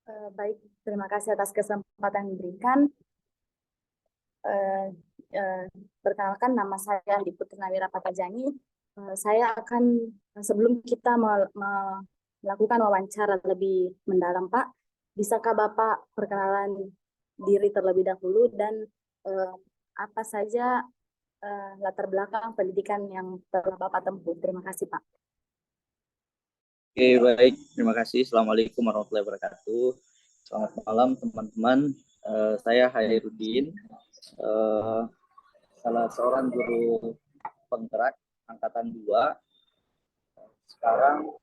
Baik, terima kasih atas kesempatan yang diberikan. Eh, eh, Perkenalkan, nama saya Andi Putri Nawira Patajani. Saya akan, sebelum kita melakukan wawancara lebih mendalam, Pak, bisakah Bapak perkenalan diri terlebih dahulu dan eh, apa saja latar belakang pendidikan yang telah Bapak tempuh? Terima kasih, Pak. Oke, baik. Terima kasih. Assalamualaikum warahmatullahi wabarakatuh. Selamat malam, teman-teman. Saya Hairudin, salah seorang guru penggerak Angkatan 2. Sekarang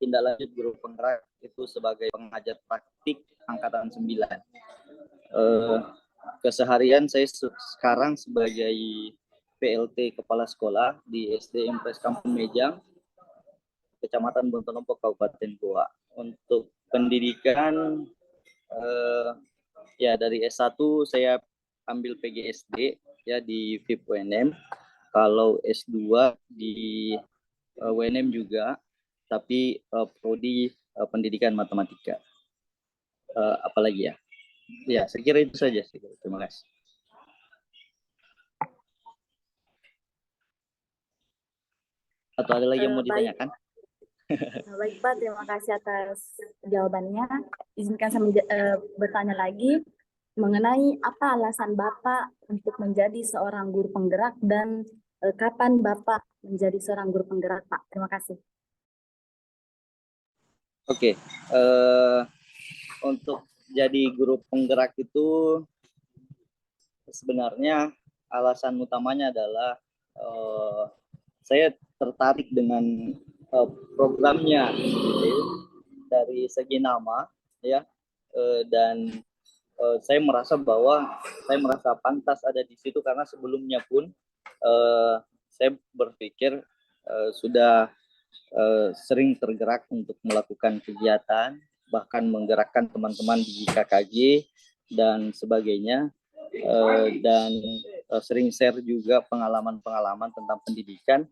tindak lanjut guru penggerak itu sebagai pengajar praktik Angkatan 9. Keseharian saya sekarang sebagai PLT Kepala Sekolah di SD MTS Kampung Mejang, Kecamatan Bontonompo, Kabupaten Goa. Untuk pendidikan, ya dari S1 saya ambil PGSD ya di FIP UNM. Kalau S2 di UNM juga, tapi prodi pendidikan matematika. Apalagi ya? Ya, saya kira itu saja sih. Terima kasih. Atau ada lagi yang mau ditanyakan? Baik Pak, terima kasih atas jawabannya. Izinkan saya bertanya lagi mengenai apa alasan Bapak untuk menjadi seorang guru penggerak dan kapan Bapak menjadi seorang guru penggerak, Pak? Terima kasih. Oke, untuk jadi guru penggerak itu sebenarnya alasan utamanya adalah saya tertarik dengan programnya gitu, dari segi nama ya, dan saya merasa bahwa saya merasa pantas ada di situ karena sebelumnya pun saya berpikir sudah sering tergerak untuk melakukan kegiatan, bahkan menggerakkan teman-teman di KKG dan sebagainya, dan sering share juga pengalaman-pengalaman tentang pendidikan.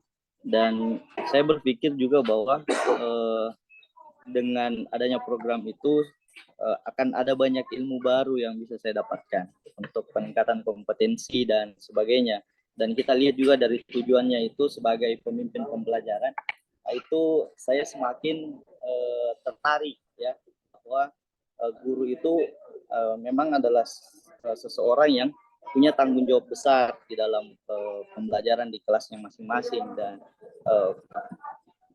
Dan saya berpikir juga bahwa dengan adanya program itu akan ada banyak ilmu baru yang bisa saya dapatkan untuk peningkatan kompetensi dan sebagainya. Dan kita lihat juga dari tujuannya itu sebagai pemimpin pembelajaran, itu saya semakin tertarik ya bahwa guru itu memang adalah seseorang yang punya tanggung jawab besar di dalam pembelajaran di kelasnya masing-masing. Dan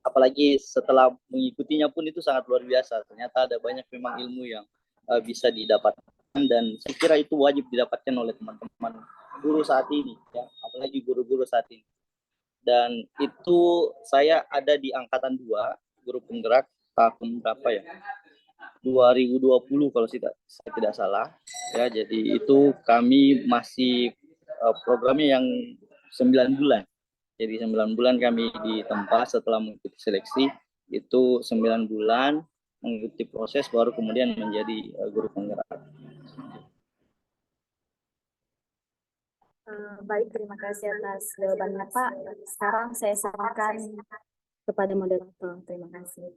apalagi setelah mengikutinya pun itu sangat luar biasa. Ternyata ada banyak memang ilmu yang bisa didapatkan, dan saya kira itu wajib didapatkan oleh teman-teman guru saat ini ya, apalagi guru-guru saat ini. Dan itu saya ada di angkatan 2 guru penggerak tahun berapa ya, 2020 kalau saya tidak salah ya. Jadi itu kami masih programnya yang 9 bulan. Jadi 9 bulan kami ditempa setelah mengikuti seleksi, itu 9 bulan mengikuti proses baru kemudian menjadi guru penggerak. Baik, terima kasih atas jawabannya Pak. Sekarang saya sarankan kepada moderator. Terima kasih.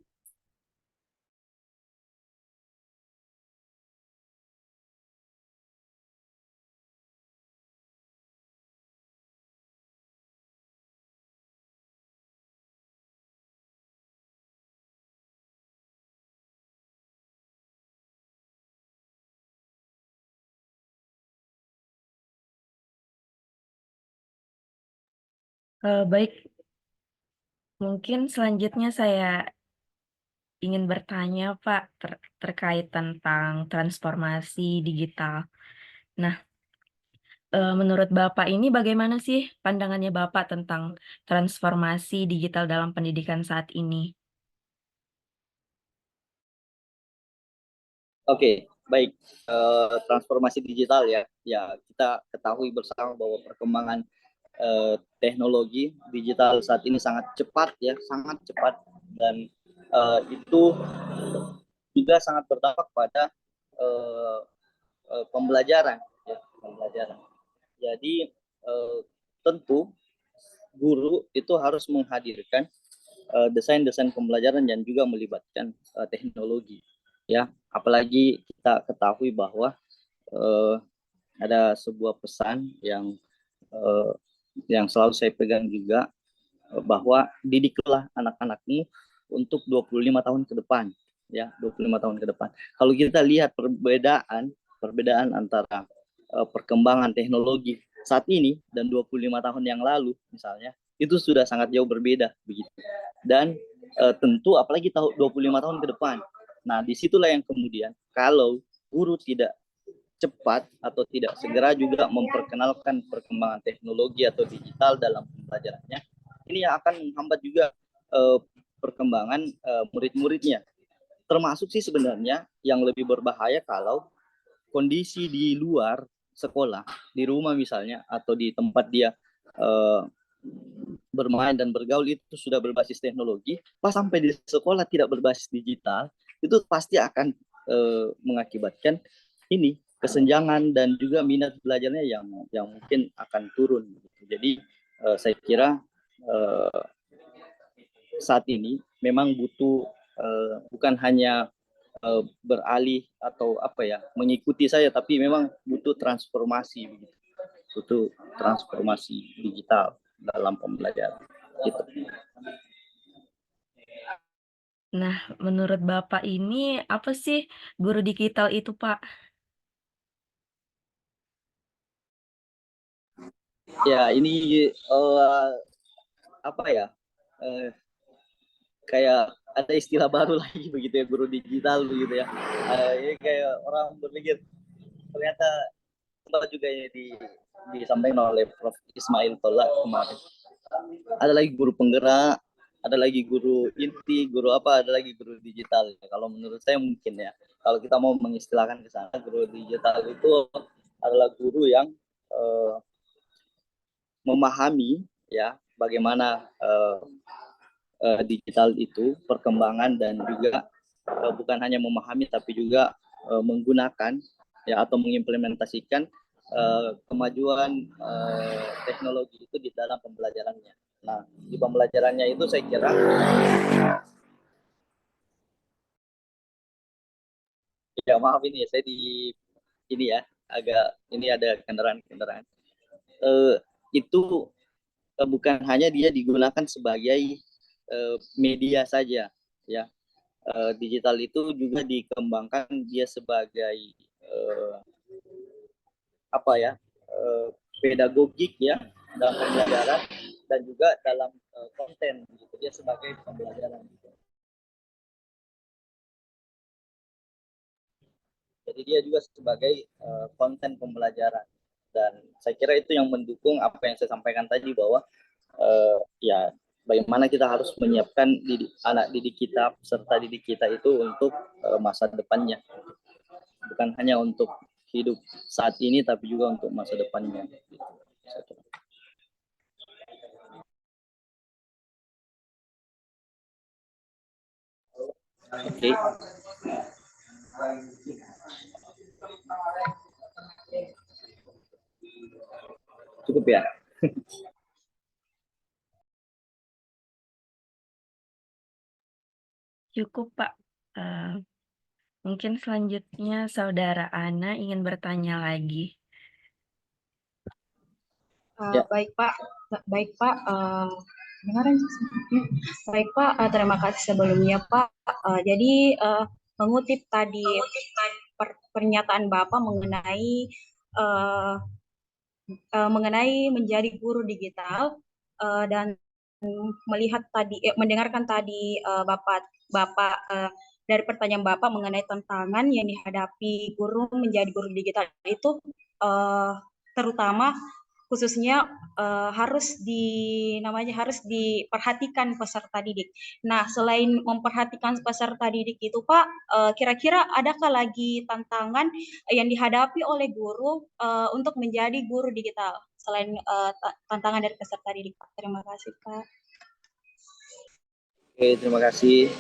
Baik, mungkin selanjutnya saya ingin bertanya, Pak, terkait tentang transformasi digital. Nah, menurut Bapak ini bagaimana sih pandangannya Bapak tentang transformasi digital dalam pendidikan saat ini? Oke, baik. Transformasi digital ya, kita ketahui bersama bahwa perkembangan teknologi digital saat ini sangat cepat ya, sangat cepat. Dan itu juga sangat berdampak pada pembelajaran ya, pembelajaran. Jadi tentu guru itu harus menghadirkan desain-desain pembelajaran dan juga melibatkan teknologi. ya. Apalagi kita ketahui bahwa ada sebuah pesan yang selalu saya pegang juga, bahwa didiklah anak-anakmu untuk 25 tahun ke depan, ya, 25 tahun ke depan. Kalau kita lihat perbedaan antara perkembangan teknologi saat ini dan 25 tahun yang lalu misalnya, itu sudah sangat jauh berbeda begitu. Dan tentu apalagi tahun 25 tahun ke depan. Nah, disitulah yang kemudian kalau guru tidak cepat atau tidak segera juga memperkenalkan perkembangan teknologi atau digital dalam pembelajarannya, ini yang akan menghambat juga perkembangan murid-muridnya. Termasuk sih sebenarnya yang lebih berbahaya kalau kondisi di luar sekolah, di rumah misalnya, atau di tempat dia bermain dan bergaul itu sudah berbasis teknologi, pas sampai di sekolah tidak berbasis digital, itu pasti akan mengakibatkan ini kesenjangan dan juga minat belajarnya yang mungkin akan turun. Jadi saya kira saat ini memang butuh bukan hanya beralih atau mengikuti saya, tapi memang butuh transformasi, butuh transformasi digital dalam pembelajaran. Gitu. Nah, menurut Bapak ini apa sih guru digital itu, Pak? Ya, ini kayak ada istilah baru lagi begitu ya, guru digital begitu ya. Ini kayak orang berpikir ternyata juga ini disampaikan oleh Prof. Ismail Tolak kemarin. Ada lagi guru penggerak, ada lagi guru inti, guru ada lagi guru digital. Kalau menurut saya mungkin ya, kalau kita mau mengistilahkan ke sana, guru digital itu adalah guru yang memahami ya bagaimana digital itu perkembangan, dan juga bukan hanya memahami tapi juga menggunakan ya atau mengimplementasikan kemajuan teknologi itu di dalam pembelajarannya. Nah, di pembelajarannya itu saya kira ya, maaf ini ya, saya di ini ya agak ini ada kendaraan itu bukan hanya dia digunakan sebagai media saja ya. Digital itu juga dikembangkan dia sebagai pedagogik ya dalam pembelajaran, dan juga dalam konten gitu, dia sebagai pembelajaran gitu. Jadi dia juga sebagai konten pembelajaran, dan saya kira itu yang mendukung apa yang saya sampaikan tadi, bahwa ya bagaimana kita harus menyiapkan anak didik kita, peserta didik kita itu untuk masa depannya, bukan hanya untuk hidup saat ini tapi juga untuk masa depannya. Oke. Cukup ya. Cukup, Pak. Mungkin selanjutnya Saudara Ana ingin bertanya lagi. Baik Pak, dengaran baik Pak, terima kasih sebelumnya Pak. Jadi mengutip tadi pernyataan Bapak mengenai menjadi guru digital, dan mendengarkan tadi Bapak dari pertanyaan Bapak mengenai tantangan yang dihadapi guru menjadi guru digital itu, terutama khususnya harus diperhatikan peserta didik. Nah, selain memperhatikan peserta didik itu, Pak, kira-kira adakah lagi tantangan yang dihadapi oleh guru untuk menjadi guru digital selain tantangan dari peserta didik, Pak? Terima kasih, Pak. Oke, terima kasih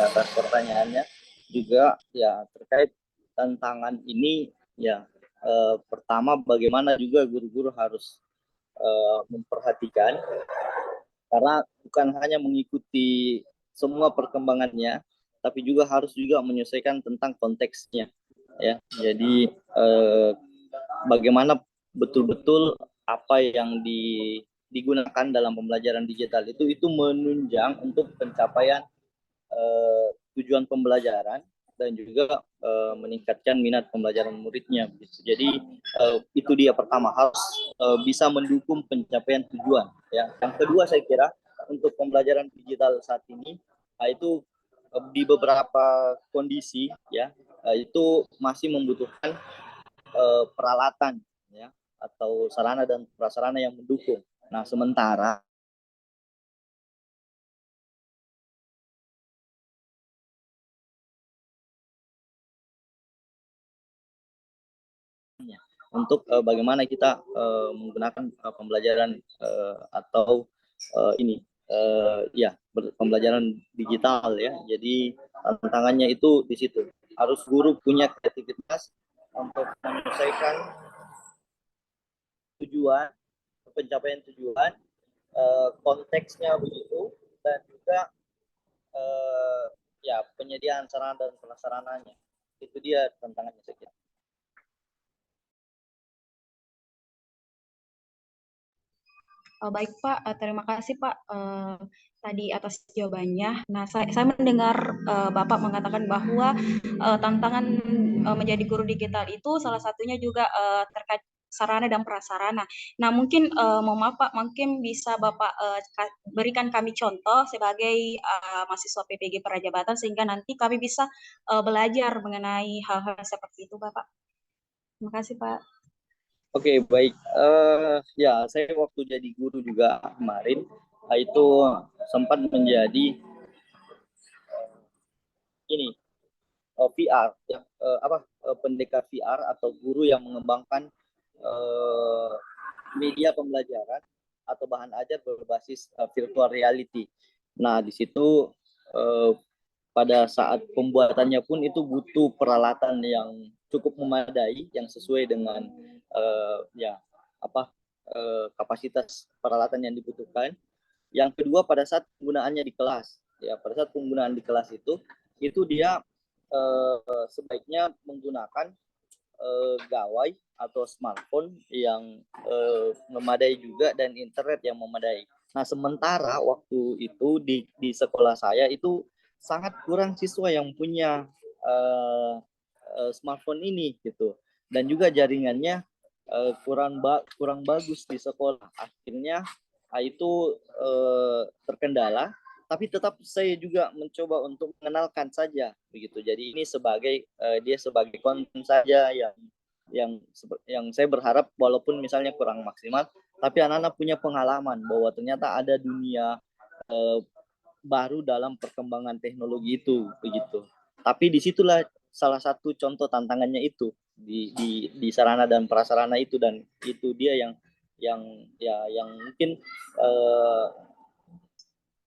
atas pertanyaannya. Juga ya terkait tantangan ini ya, pertama bagaimana juga guru-guru harus memperhatikan, karena bukan hanya mengikuti semua perkembangannya, tapi juga harus juga menyesuaikan tentang konteksnya, ya. Jadi bagaimana betul-betul apa yang digunakan dalam pembelajaran digital itu menunjang untuk pencapaian tujuan pembelajaran dan juga meningkatkan minat pembelajaran muridnya. Jadi itu dia pertama, harus bisa mendukung pencapaian tujuan. Ya. Yang kedua saya kira untuk pembelajaran digital saat ini itu di beberapa kondisi ya itu masih membutuhkan peralatan ya atau sarana dan prasarana yang mendukung. Nah sementara untuk bagaimana kita menggunakan pembelajaran atau ini ya pembelajaran digital ya. Jadi tantangannya itu di situ. Harus guru punya kreativitas untuk menyelesaikan tujuan, pencapaian tujuan, konteksnya begitu, dan juga ya penyediaan sarana dan prasarananya. Itu dia tantangannya saya kira. Baik Pak, terima kasih Pak tadi atas jawabannya. Nah, saya mendengar Bapak mengatakan bahwa tantangan menjadi guru digital itu salah satunya juga terkait sarana dan prasarana. Nah, mungkin mohon maaf Pak, mungkin bisa Bapak berikan kami contoh sebagai mahasiswa PPG Prajabatan sehingga nanti kami bisa belajar mengenai hal-hal seperti itu, Bapak. Terima kasih Pak. Oke, baik. Ya, saya waktu jadi guru juga kemarin, itu sempat menjadi ini VR, ya, pendekar VR atau guru yang mengembangkan media pembelajaran atau bahan ajar berbasis virtual reality. Nah, di situ pada saat pembuatannya pun itu butuh peralatan yang cukup memadai, yang sesuai dengan ya apa kapasitas peralatan yang dibutuhkan. Yang kedua pada saat penggunaannya di kelas, ya pada saat penggunaan di kelas itu dia sebaiknya menggunakan gawai atau smartphone yang memadai juga dan internet yang memadai. Nah sementara waktu itu di sekolah saya itu sangat kurang siswa yang punya smartphone ini gitu, dan juga jaringannya kurang bagus di sekolah. Akhirnya itu terkendala, tapi tetap saya juga mencoba untuk mengenalkan saja begitu. Jadi ini sebagai dia sebagai konten saja yang saya berharap walaupun misalnya kurang maksimal, tapi anak-anak punya pengalaman bahwa ternyata ada dunia baru dalam perkembangan teknologi itu begitu. Tapi disitulah salah satu contoh tantangannya itu di sarana dan prasarana itu, dan itu dia yang mungkin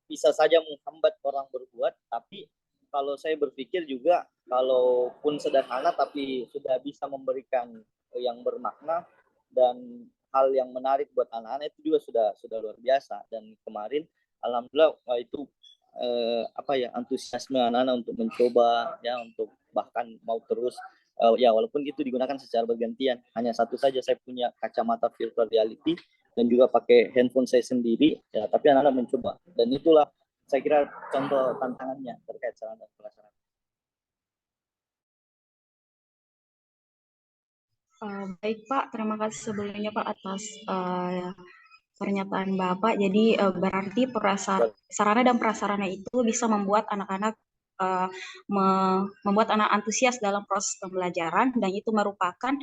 bisa saja menghambat orang berbuat. Tapi kalau saya berpikir juga, kalaupun sederhana tapi sudah bisa memberikan yang bermakna dan hal yang menarik buat anak-anak, itu juga sudah luar biasa. Dan kemarin alhamdulillah itu antusiasme anak-anak untuk mencoba ya, untuk bahkan mau terus ya walaupun itu digunakan secara bergantian. Hanya satu saja saya punya kacamata virtual reality dan juga pakai handphone saya sendiri ya, tapi anak-anak mencoba, dan itulah saya kira contoh tantangannya terkait sarana dan prasarana. Baik Pak, terima kasih sebelumnya Pak atas pernyataan Bapak. Jadi berarti sarana dan prasarana itu bisa membuat anak-anak membuat anak antusias dalam proses pembelajaran, dan itu merupakan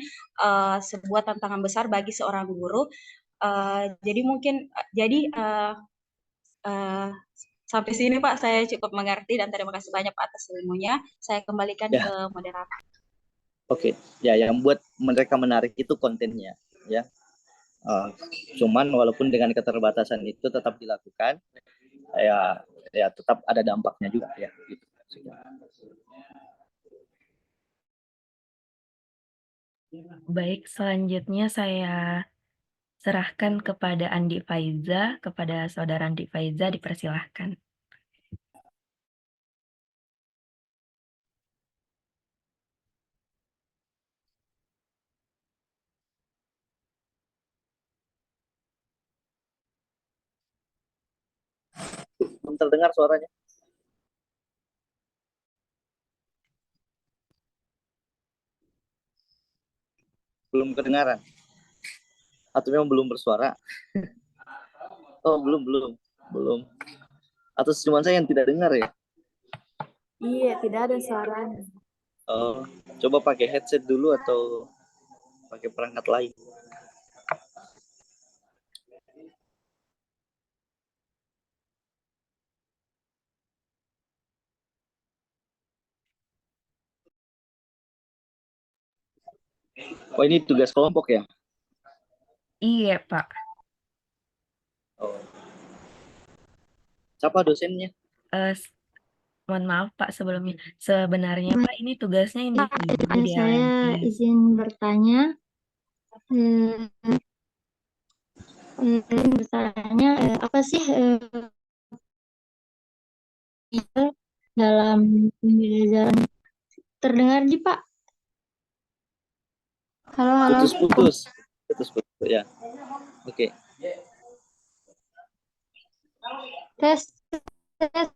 sebuah tantangan besar bagi seorang guru. Jadi mungkin sampai sini Pak saya cukup mengerti, dan terima kasih banyak Pak atas ilmunya. Saya kembalikan ke moderator. Oke, ya yang buat mereka menarik itu kontennya, ya. Cuman walaupun dengan keterbatasan itu tetap dilakukan, ya tetap ada dampaknya juga ya. Gitu. Baik, selanjutnya saya serahkan kepada Andi Faiza, kepada saudara Andi Faiza, dipersilahkan. belum terdengar suaranya? Belum kedengaran? Atau memang belum bersuara? Oh, belum. Atau cuma saya yang tidak dengar ya? Iya, tidak ada suaranya. Oh, coba pakai headset dulu atau pakai perangkat lain. Oh, ini tugas kelompok ya? Iya, Pak. Oh. Siapa dosennya? Eh, s- Mohon maaf, Pak, sebelumnya. Sebenarnya, Pak, ini tugasnya individu di Saya LMS. izin bertanya. Apa sih dalam pembelajaran? Terdengar di Pak? Halo. Putus-putus ya. Oke. Tes, tes.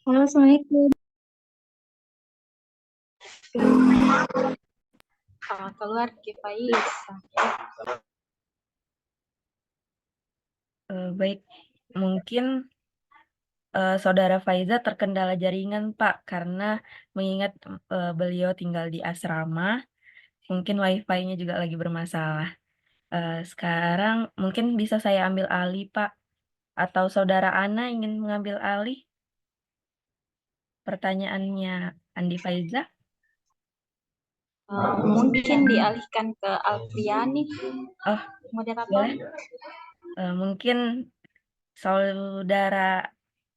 Halo, Assalamualaikum. Keluar ke Faiz. Baik, mungkin Saudara Faiza terkendala jaringan, Pak, karena mengingat beliau tinggal di asrama, mungkin wifi-nya juga lagi bermasalah. Sekarang mungkin bisa saya ambil alih, Pak. Atau Saudara Ana ingin mengambil alih pertanyaannya Andi Faiza? Mungkin dialihkan ke Alfiani, Oh, moderator. boleh. Mungkin Saudara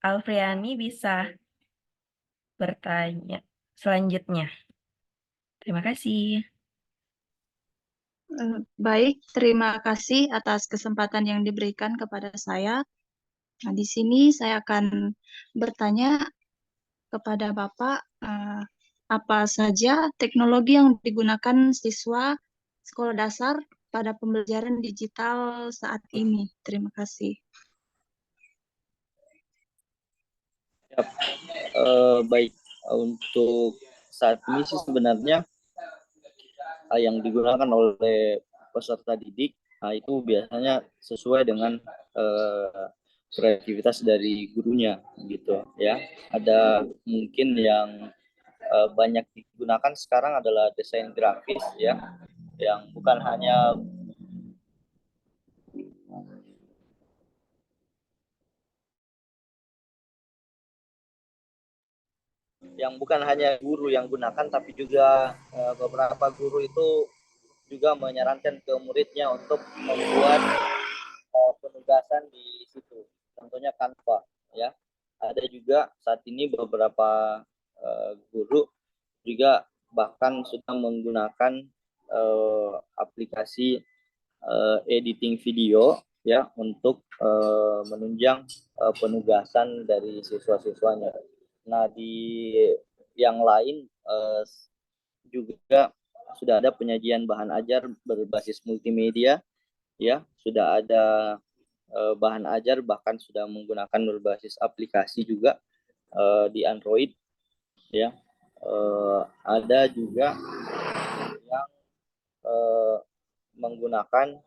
Alfriani bisa bertanya selanjutnya. Terima kasih. Baik, terima kasih atas kesempatan yang diberikan kepada saya. Nah, di sini saya akan bertanya kepada Bapak, apa saja teknologi yang digunakan siswa sekolah dasar pada pembelajaran digital saat ini? Terima kasih. Baik, untuk saat ini sih sebenarnya yang digunakan oleh peserta didik itu biasanya sesuai dengan kreativitas dari gurunya gitu ya. Ada mungkin yang banyak digunakan sekarang adalah desain grafis ya, yang bukan hanya guru yang gunakan, tapi juga beberapa guru itu juga menyarankan ke muridnya untuk membuat penugasan di situ, contohnya Canva ya. Ada juga saat ini beberapa guru juga bahkan sudah menggunakan aplikasi editing video ya untuk menunjang penugasan dari siswa-siswanya. Nah, di yang lain juga sudah ada penyajian bahan ajar berbasis multimedia ya, sudah ada bahan ajar bahkan sudah menggunakan berbasis aplikasi juga di Android ya. Ada juga yang menggunakan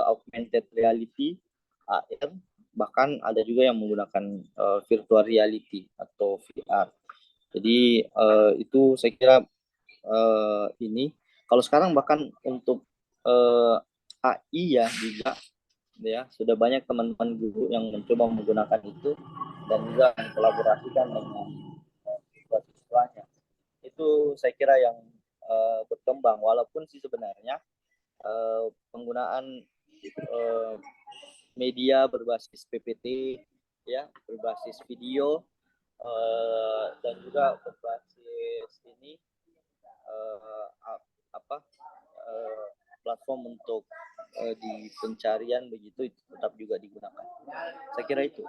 augmented reality AR, bahkan ada juga yang menggunakan virtual reality atau VR. Jadi itu saya kira ini kalau sekarang bahkan untuk AI ya juga ya sudah banyak teman-teman guru yang mencoba menggunakan itu dan juga mengkolaborasikan dengan siswa-siswanya. Itu saya kira yang berkembang, walaupun sih sebenarnya penggunaan media berbasis PPT ya, berbasis video dan juga berbasis ini platform untuk di pencarian begitu itu tetap juga digunakan. Saya kira itu.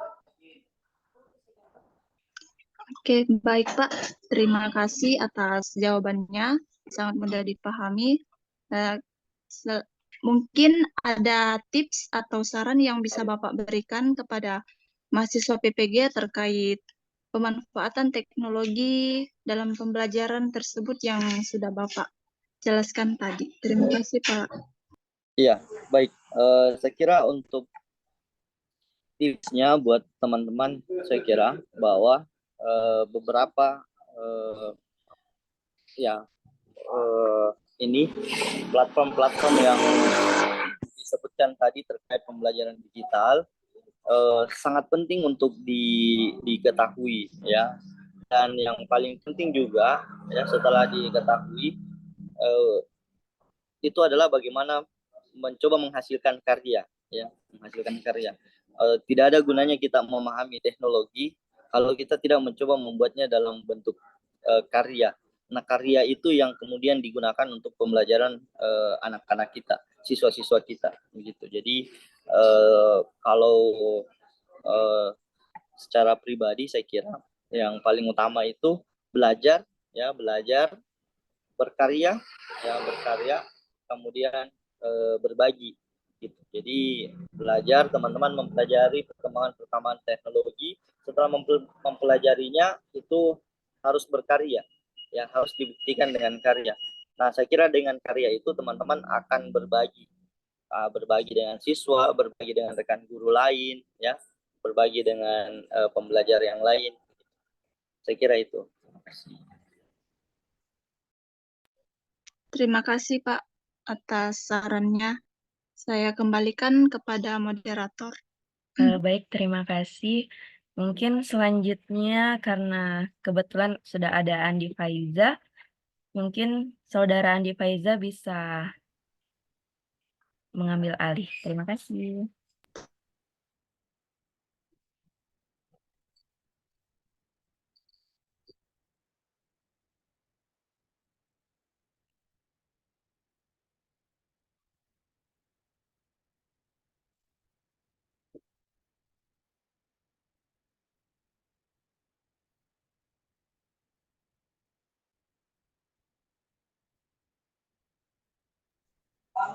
Oke, baik Pak. Terima kasih atas jawabannya. Sangat mudah dipahami. Eh, Mungkin ada tips atau saran yang bisa Bapak berikan kepada mahasiswa PPG terkait pemanfaatan teknologi dalam pembelajaran tersebut yang sudah Bapak jelaskan tadi. Terima kasih Pak. Iya, baik. Saya kira untuk tipsnya buat teman-teman, saya kira bahwa beberapa ya ini platform-platform yang disebutkan tadi terkait pembelajaran digital sangat penting untuk diketahui ya. Dan yang paling penting juga ya setelah diketahui itu adalah bagaimana mencoba menghasilkan karya ya, menghasilkan karya. Tidak ada gunanya kita memahami teknologi kalau kita tidak mencoba membuatnya dalam bentuk karya. Nah, karya itu yang kemudian digunakan untuk pembelajaran anak-anak kita, siswa-siswa kita begitu. Jadi kalau secara pribadi saya kira yang paling utama itu belajar ya, belajar berkarya ya, berkarya kemudian berbagi gitu. Jadi belajar, teman-teman mempelajari perkembangan teknologi, setelah mempelajarinya itu harus berkarya ya, harus dibuktikan dengan karya. Nah, saya kira dengan karya itu teman-teman akan berbagi dengan siswa, berbagi dengan rekan guru lain ya, berbagi dengan pembelajar yang lain. Saya kira itu. Terima kasih Pak atas sarannya. Saya kembalikan kepada moderator. Baik, terima kasih. Mungkin selanjutnya karena kebetulan sudah ada Andi Faiza, mungkin saudara Andi Faiza bisa mengambil alih. Terima kasih.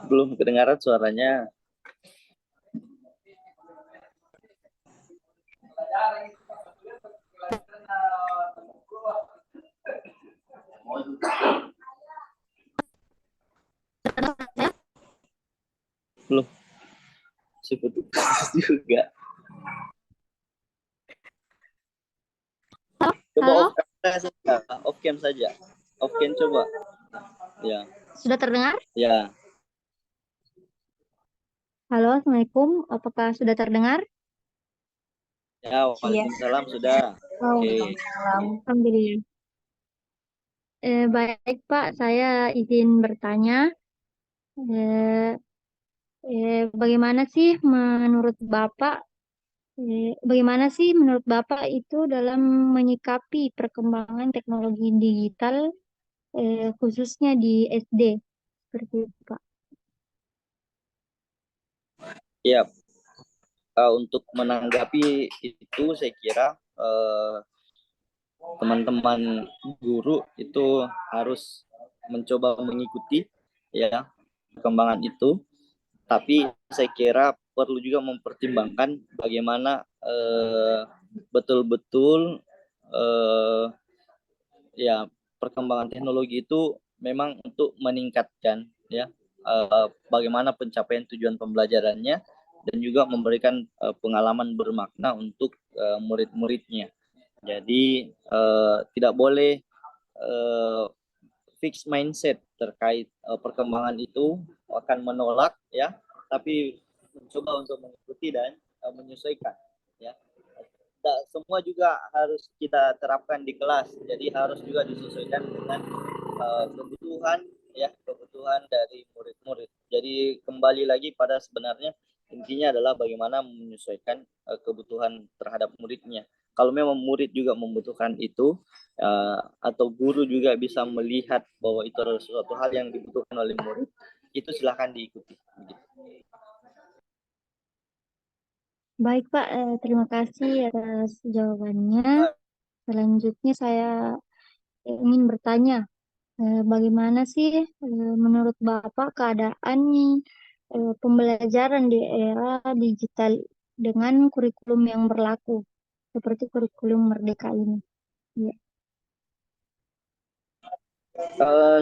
Belum kedengaran suaranya. Belum. Sebetulnya juga. Coba Halo? off kamera saja, off cam saja. Off cam coba. Ya. Sudah terdengar? Ya. Halo, Assalamualaikum. Apakah sudah terdengar? Ya, waalaikumsalam sudah. Oh, Oke. Alhamdulillah. Baik, Pak. Saya izin bertanya. Eh, Bagaimana sih menurut Bapak itu dalam menyikapi perkembangan teknologi digital, khususnya di SD? Seperti itu, Pak. Ya, untuk menanggapi itu saya kira teman-teman guru itu harus mencoba mengikuti ya perkembangan itu, tapi saya kira perlu juga mempertimbangkan bagaimana betul-betul ya perkembangan teknologi itu memang untuk meningkatkan ya bagaimana pencapaian tujuan pembelajarannya dan juga memberikan pengalaman bermakna untuk murid-muridnya. Jadi tidak boleh fix mindset terkait perkembangan itu akan menolak ya, tapi mencoba untuk mengikuti dan menyesuaikan ya. Tidak semua juga harus kita terapkan di kelas, jadi harus juga disesuaikan dengan kebutuhan ya, kebutuhan dari murid-murid. Jadi kembali lagi pada sebenarnya intinya adalah bagaimana menyesuaikan kebutuhan terhadap muridnya. Kalau memang murid juga membutuhkan itu atau guru juga bisa melihat bahwa itu adalah sesuatu hal yang dibutuhkan oleh murid, itu silahkan diikuti. Baik, Pak. Terima kasih atas jawabannya. Selanjutnya saya ingin bertanya, bagaimana sih menurut Bapak keadaan pembelajaran di era digital dengan kurikulum yang berlaku, seperti kurikulum Merdeka ini? Ya.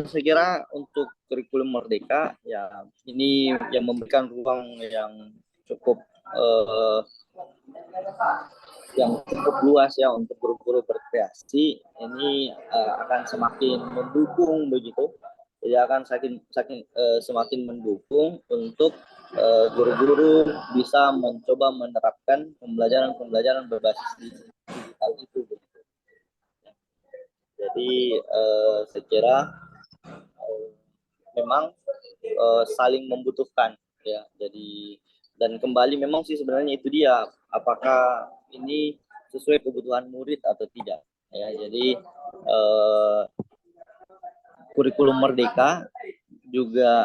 Saya kira untuk kurikulum Merdeka ya ini yang memberikan ruang cukup eh, yang cukup luas ya untuk guru-guru berkreasi ini akan semakin mendukung begitu, jadi akan semakin mendukung untuk guru-guru bisa mencoba menerapkan pembelajaran berbasis digital itu begitu. Jadi saya kira memang saling membutuhkan ya. Jadi dan kembali memang sih sebenarnya itu dia, apakah ini sesuai kebutuhan murid atau tidak ya. Jadi kurikulum Merdeka juga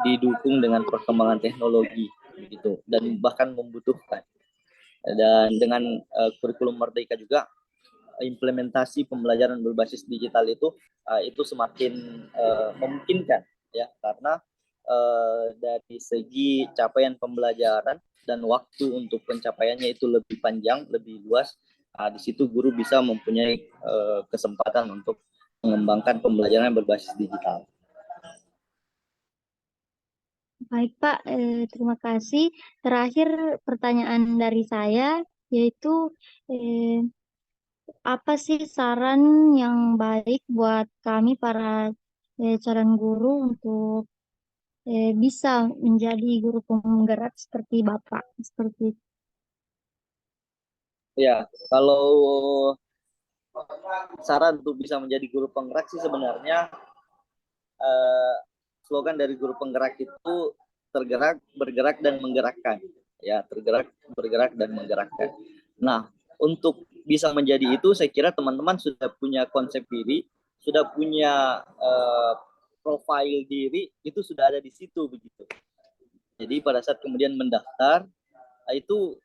didukung dengan perkembangan teknologi gitu dan bahkan membutuhkan, dan dengan kurikulum Merdeka juga implementasi pembelajaran berbasis digital itu semakin memungkinkan ya, karena dari segi capaian pembelajaran dan waktu untuk pencapaiannya itu lebih panjang, lebih luas. Di situ guru bisa mempunyai kesempatan untuk mengembangkan pembelajaran berbasis digital. Baik Pak, terima kasih. Terakhir pertanyaan dari saya yaitu apa sih saran yang baik buat kami para calon guru untuk bisa menjadi guru penggerak seperti Bapak, seperti itu? Ya, kalau saran untuk bisa menjadi guru penggerak sih sebenarnya slogan dari guru penggerak itu tergerak, bergerak dan menggerakkan. Ya, tergerak, bergerak dan menggerakkan. Nah, untuk bisa menjadi itu saya kira teman-teman sudah punya konsep diri, sudah punya profil diri, itu sudah ada di situ begitu. Jadi pada saat kemudian mendaftar itu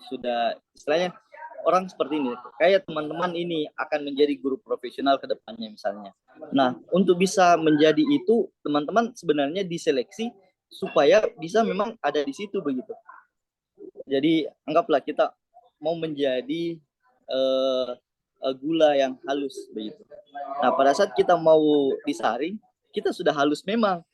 sudah istilahnya orang seperti ini, kayak teman-teman ini akan menjadi guru profesional ke depannya misalnya. Nah, untuk bisa menjadi itu, teman-teman sebenarnya diseleksi supaya bisa memang ada di situ begitu. Jadi anggaplah kita mau menjadi gula yang halus begitu. Nah, pada saat kita mau disaring, kita sudah halus memang.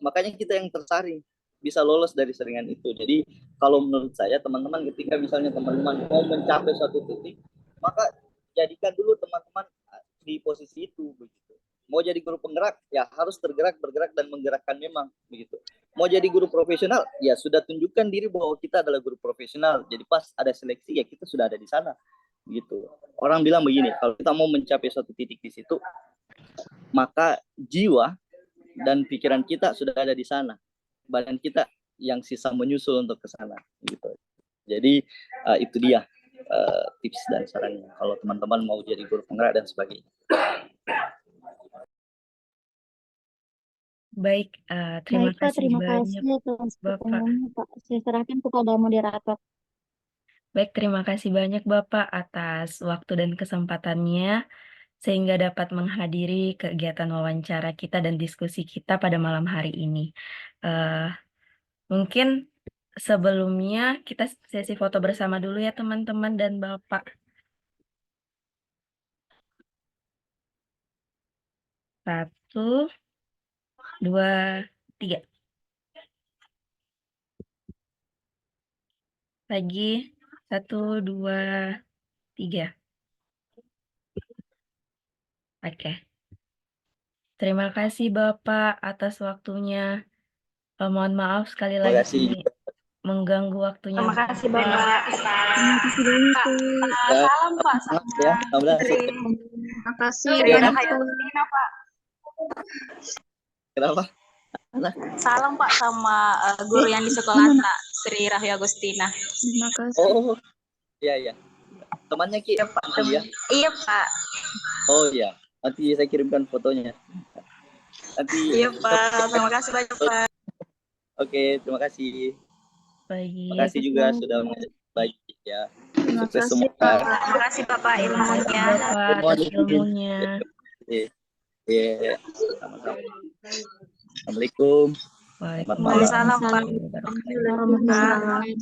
Makanya kita yang tersaring bisa lolos dari saringan itu. Jadi kalau menurut saya teman-teman ketika misalnya teman-teman mau mencapai suatu titik, maka jadikan dulu teman-teman di posisi itu begitu. Mau jadi guru penggerak ya harus tergerak, bergerak dan menggerakkan memang begitu. Mau jadi guru profesional ya sudah tunjukkan diri bahwa kita adalah guru profesional. Jadi pas ada seleksi ya kita sudah ada di sana gitu. Orang bilang begini, kalau kita mau mencapai suatu titik di situ, maka jiwa dan pikiran kita sudah ada di sana, badan kita yang sisa menyusul untuk ke sana gitu. Jadi itu dia tips dan sarannya kalau teman-teman mau jadi guru penggerak dan sebagainya. Baik, terima Baik Pak, kasih terima banyak kasih atas Bapak. pertanyaannya Pak. Saya serahkan kepada moderator. Baik, terima kasih banyak Bapak atas waktu dan kesempatannya sehingga dapat menghadiri kegiatan wawancara kita dan diskusi kita pada malam hari ini. Mungkin sebelumnya kita sesi foto bersama dulu ya teman-teman dan Bapak. 1, 2, 3. Lagi 1, 2, 3. Oke. Terima kasih Bapak atas waktunya. Mohon maaf sekali Terima lagi kasih. mengganggu waktunya Terima kasih Bapak. banyak. Terima kasih banyak Pak, Pak. salam Pak Semangat sama ya, mudah-mudahan istri Terima kasih. Sri Ya. Rahayu Agustina Pak. Kenapa? Salam Pak sama guru yang di sekolah Atta, Sri Rahayu Agustina. Terima kasih. Oh, iya. Temannya Ki? Iya Pak. Iya. Iya Pak. Oh iya, nanti saya kirimkan fotonya. Nanti. Iya Pak. Terima kasih banyak Pak. Oke, terima kasih. Baik. Terima kasih juga sudah mengajak. Baik ya. Terima Sukses kasih, semua. Pak. Terima kasih Bapak Terima kasih ilmunya. Bapak Semua atas ilmunya. Iya, sama-sama. Assalamualaikum. Selamat malam. Waalaikumsalam Pak. Warahmatullahi wabarakatuh. Waalaikumsalam.